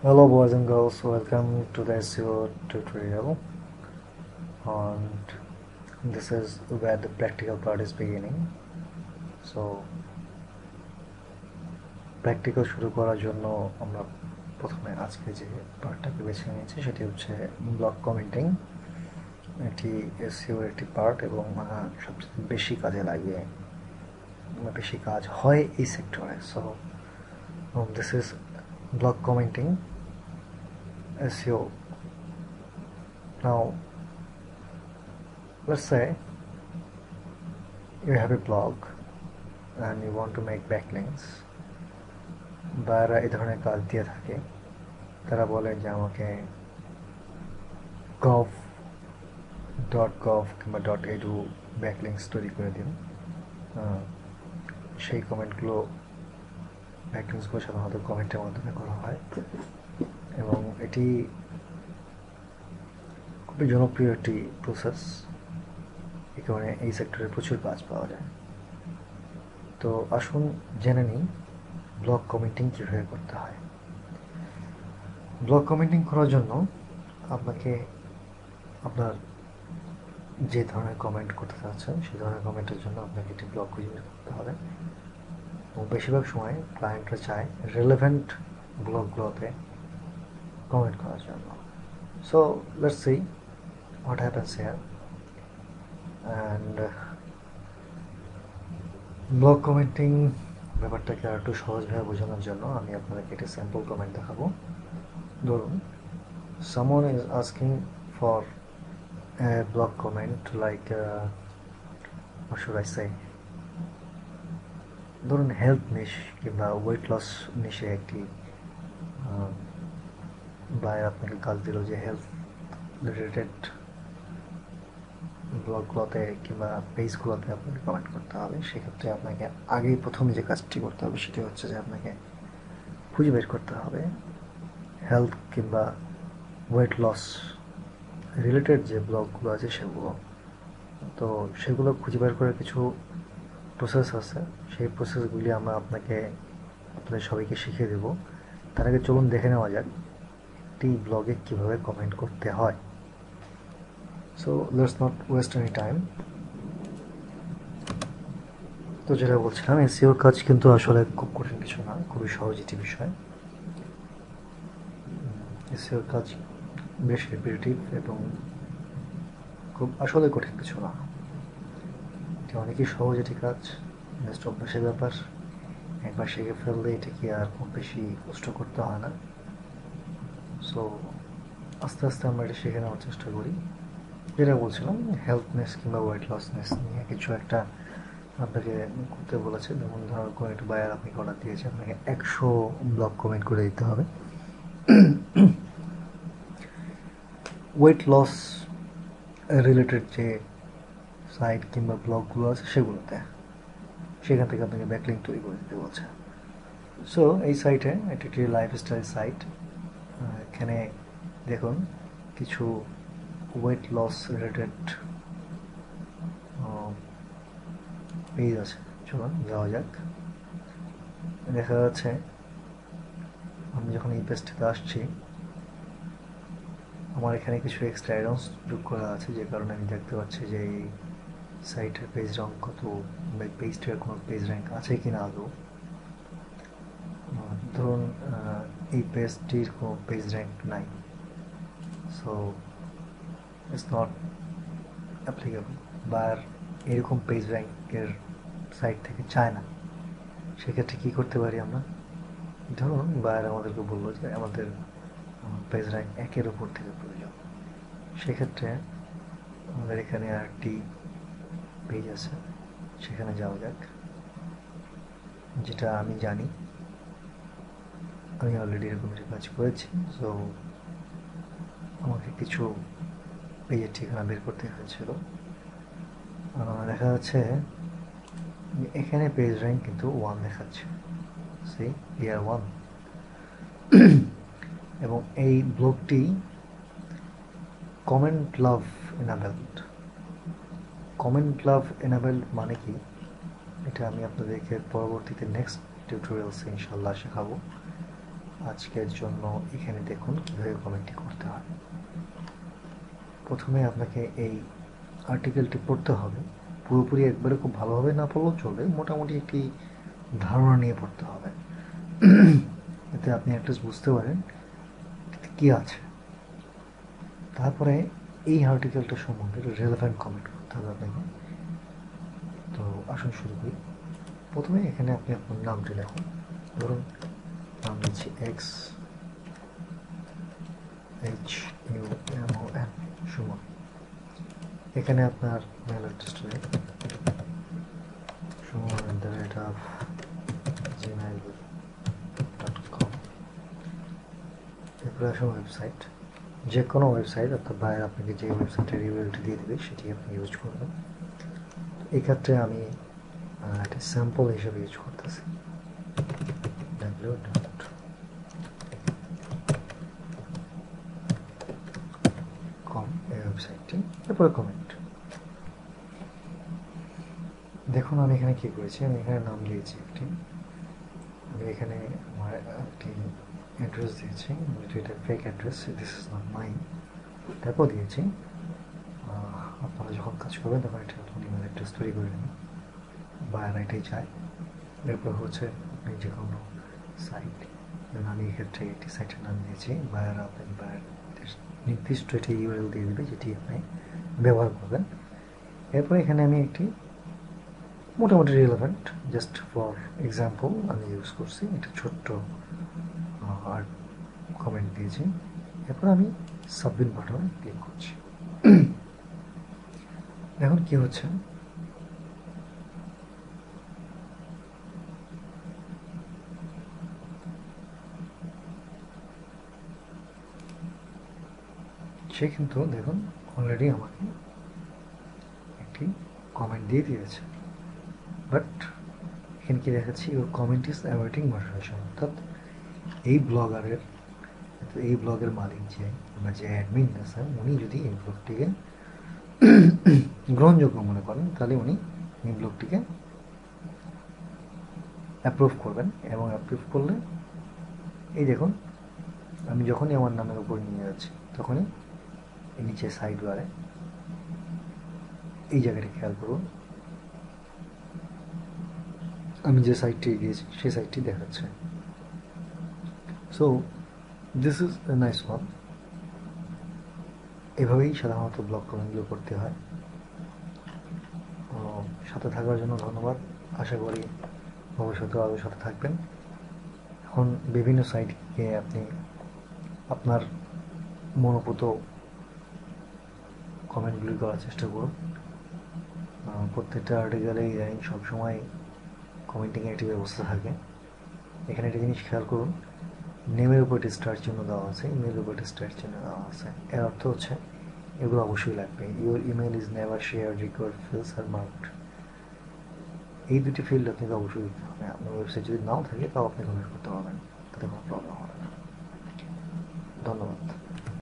Hello boys and girls, welcome to the SEO tutorial. And this is where the practical part is beginning. So practical শুরু করার জন্য আমরা প্রথমে আজকে যে পার্টটাকে বেছে নিয়েছি সেটি হচ্ছে ব্লগ কমেন্টিং। এটি এসইও একটি পার্ট এবং সবচেয়ে বেশি কাজে লাগে, বেশি কাজ হয় এই সেক্টরে। So this is blog commenting SEO. Now let's say you have a blog and you want to make backlinks. বায়াররা এই ধরনের কাজ দিয়ে থাকে, তারা বলে যে আমাকে gov কিংবা .edu ব্যাকলিংস তৈরি করে দিন। সেই কমেন্টগুলো ব্যাকলিংসগুলো সাধারণত কমেন্টের মাধ্যমে করা হয় এবং এটি খুবই জনপ্রিয় একটি প্রসেস। এই কারণে এই সেক্টরে প্রচুর কাজ পাওয়া যায়। তো আসুন জেনে নিই ব্লগ কমেন্টিং কীভাবে করতে হয়। ব্লগ কমেন্টিং করার জন্য আপনাকে আপনার যে ধরনের কমেন্ট করতে চাচ্ছেন সেই ধরনের কমেন্টের জন্য আপনাকে একটি ব্লগ খুঁজে বের করতে হবে এবং বেশিরভাগ সময় ক্লায়েন্টরা চায় রেলেভেন্ট ব্লগগুলোতে কমেন্ট করার জন্য। So let's see what happens here. And blog commenting ব্যাপারটাকে আর একটু সহজভাবে বোঝানোর জন্য আমি আপনাদেরকে একটি স্যাম্পল কমেন্ট দেখাবো। ধরুন someone is asking for a blog comment like what should I say, ধরুন হেলথ নিশ কিংবা ওয়েট লস নিশে একটি বায়ার আপনাকে কাজ দিল যে হেলথ রিলেটেড ব্লগগুলোতে কিংবা পেজগুলোতে আপনাকে কমেন্ট করতে হবে। সেক্ষেত্রে আপনাকে আগেই প্রথম যে কাজটি করতে হবে সেটি হচ্ছে যে আপনাকে খুঁজে বের করতে হবে হেলথ কিংবা ওয়েট লস রিলেটেড যে ব্লগগুলো আছে সেগুলো। তো সেগুলো খুঁজে বের করার কিছু প্রসেস আছে, সেই প্রসেসগুলি আমরা আপনাদের সবাইকে শিখিয়ে দেব। তার আগে চলুন দেখে নেওয়া যাক একটি ব্লগে কীভাবে কমেন্ট করতে হয়। So let's not waste any time. তো যেটা বলছিলাম, এসইওর কাজ কিন্তু আসলে খুব কঠিন কিছু না, খুবই সহজ একটি বিষয়। এসইওর কাজ বেশ রিপিটেটিভ এবং খুব আসলে কঠিন কিছু না, এটি অনেকই সহজ একটি কাজ, জাস্ট অভ্যাসের ব্যাপার। একবার শিখে ফেললে এটাকে আর খুব বেশি কষ্ট করতে হয় না। সো আস্তে আস্তে আমরা এটা শিখে নেওয়ার চেষ্টা করি। যেটা বলছিলাম, হেলথনেস কিংবা ওয়েট লসনেস নিয়ে কিছু একটা আপনাকে করতে বলেছে। যেমন ধরো কোনো একটা বায়ার আপনি অর্ডার দিয়েছে, আপনাকে 100 ব্লগ কমেন্ট করে দিতে হবে ওয়েট লস রিলেটেড যে সাইট কিংবা ব্লগগুলো আছে সেগুলোতে, সেখান থেকে আপনাকে ব্যাকলিঙ্ক তৈরি করে দিতে বলছে। সো এই সাইটে এটি একটি লাইফস্টাইল সাইট। এখানে দেখুন কিছু ওয়েট লস রিলেটেড পেজ আছে। চলুন যাওয়া যাক। দেখা যাচ্ছে আমি যখন এই পেজটাতে আসছি, আমার এখানে কিছু এক্সট্রা অ্যাডন্স যোগ করা আছে, যে কারণে আমি দেখতে পাচ্ছি যে এই সাইটের পেজ র্যাঙ্ক কত, পেজটার কোনো পেজ র্যাঙ্ক আছে কি না আদৌ। ধরুন এই পেজটির কোনো পেজ র্যাঙ্ক নাই, সো ইটস নট অ্যাপ্লিকেবল। বা এরকম পেজ র্যাঙ্কের সাইট থেকে চায় না। সেক্ষেত্রে কী করতে পারি আমরা? ধরুন বায়ার আমাদেরকে বললো যে আমাদের পেজ র্যাঙ্ক 1-এর উপর থেকে প্রয়োজন। সেক্ষেত্রে আমাদের এখানে আরেকটি পেজ আছে, সেখানে যাওয়া যাক। যেটা আমি জানি, আমি অলরেডি এরকম একটা কাজ করেছি। সো আমাকে কিছু পেজের ঠিকানা বের করতে হয়েছিল। দেখা যাচ্ছে এখানে পেজ র্যাঙ্ক কিন্তু 1 দেখাচ্ছে, সি ইয়ার 1। এবং এই ব্লগটি কমেন্ট লাভ এনাবেলড। কমেন্ট লাভ এনাবেলড মানে কি, এটা আমি আপনাদেরকে পরবর্তীতে নেক্সট টিউটোরিয়ালসে ইনশাল্লাহ শেখাবো। আজকের জন্য এখানে দেখুন কীভাবে কমেন্টটি করতে হয়। প্রথমে আপনাকে এই আর্টিকেলটি পড়তে হবে। পুরোপুরি একবারে খুব ভালোভাবে না পড়লেও চলবে, মোটামুটি একটি ধারণা নিয়ে পড়তে হবে। এতে আপনি অ্যাটলিস্ট বুঝতে পারেন কী আছে। তারপরে এই আর্টিকেলটা সম্বন্ধে রেলেভেন্ট কমেন্ট করতে হবে আপনাকে। তো আসুন শুরু করি। প্রথমে এখানে আপনি আপনার নামটি লিখুন। ধরুন নাম দিচ্ছি XHUMON সুমন। এখানে আপনার মেল অ্যাড্রেসটা suman@gmail.com। এরপরে আসুন ওয়েবসাইট, যে কোনো ওয়েবসাইট, অর্থাৎ বাইরে আপনাকে যে ওয়েবসাইটের ইউআরএলটি দিয়ে দেবে সেটি আপনি ইউজ করবেন। এই ক্ষেত্রে আমি একটা স্যাম্পল হিসেবে ইউজ করতেছি www.com এই ওয়েবসাইটটি। এরপরে কমেন্ট দেখুন আমি এখানে কী করেছি, আমি এখানে নাম দিয়েছি একটি, আমি এখানে আমার একটি অ্যাড্রেস দিয়েছি, এটা fake address, this is not mine. তারপর দিয়েছি আপনারা যখন কাজ করবেন তখন এটা নতুন ইমেল অ্যাড্রেস তৈরি করে নেবেন, বায়ার এটাই চায়। এরপর হচ্ছে আপনি যে কোনো সাইট, আমি এক্ষেত্রে একটি সাইটের নাম দিয়েছি, বায়ার আপনার বায়ার নির্দিষ্ট একটি ইউআরএল দিয়ে দেবে যেটি আপনি ব্যবহার করবেন। এরপর এখানে আমি একটি মোটামুটি রিলেভেন্ট জাস্ট ফর এক্সাম্পল আমি ইউজ করছি, এটা ছোট্ট আর কমেন্ট দিয়েছি। এরপর আমি সাবমিট বাটনে ক্লিক করছি। এখন কি হচ্ছে, সে কিন্তু দেখুন অলরেডি আমাকে একটি কমেন্ট দিয়ে দিয়েছে, বাট এখানে কি দেখাচ্ছি, your comment is awaiting moderation. অর্থাৎ এই ব্লগের মালিক বা যে অ্যাডমিন আছেন, উনি যদি এই ব্লগটিকে গ্রহণযোগ্য মনে করেন তাহলে উনি এই ব্লগটিকে অ্যাপ্রুভ করবেন, এবং অ্যাপ্রুভ করলে এই দেখুন আমি যখনই আমার নামের উপর নিয়ে যাচ্ছি তখনই নিচে সাইড বারে এই জায়গাটা খেয়াল করুন, আমি যে সাইটটি গিয়েছি সেই সাইটটি দেখাচ্ছে। So this is a nice one. এভাবেই সাধারণত ব্লগ কমেন্টগুলো করতে হয়। সাথে থাকার জন্য ধন্যবাদ, আশা করি ভবিষ্যতেও আরও সাথে থাকবেন। এখন বিভিন্ন সাইটকে আপনি আপনার মনোপুত কমেন্টগুলি করার চেষ্টা করুন। প্রত্যেকটা আর্টিকেলে ইদানিং সবসময় কমেন্টিংয়ের একটি ব্যবস্থা থাকে। এখানে একটা জিনিস খেয়াল করুন, নেমের উপর একটি স্টার চিহ্ন দেওয়া আছে, ইমেলের উপর একটি স্টার চিহ্ন দেওয়া আছে। এর অর্থ হচ্ছে এগুলো অবশ্যই লাগবে। Your email is never share, required fields are marked. এই দুটি ফিল্ড আপনাকে অবশ্যই দিতে হবে। আপনার ওয়েবসাইট যদি নাও থাকে তাও আপনি কমেন্ট করতে পারবেন, তাতে কোনো প্রবলেম হবে না। ধন্যবাদ।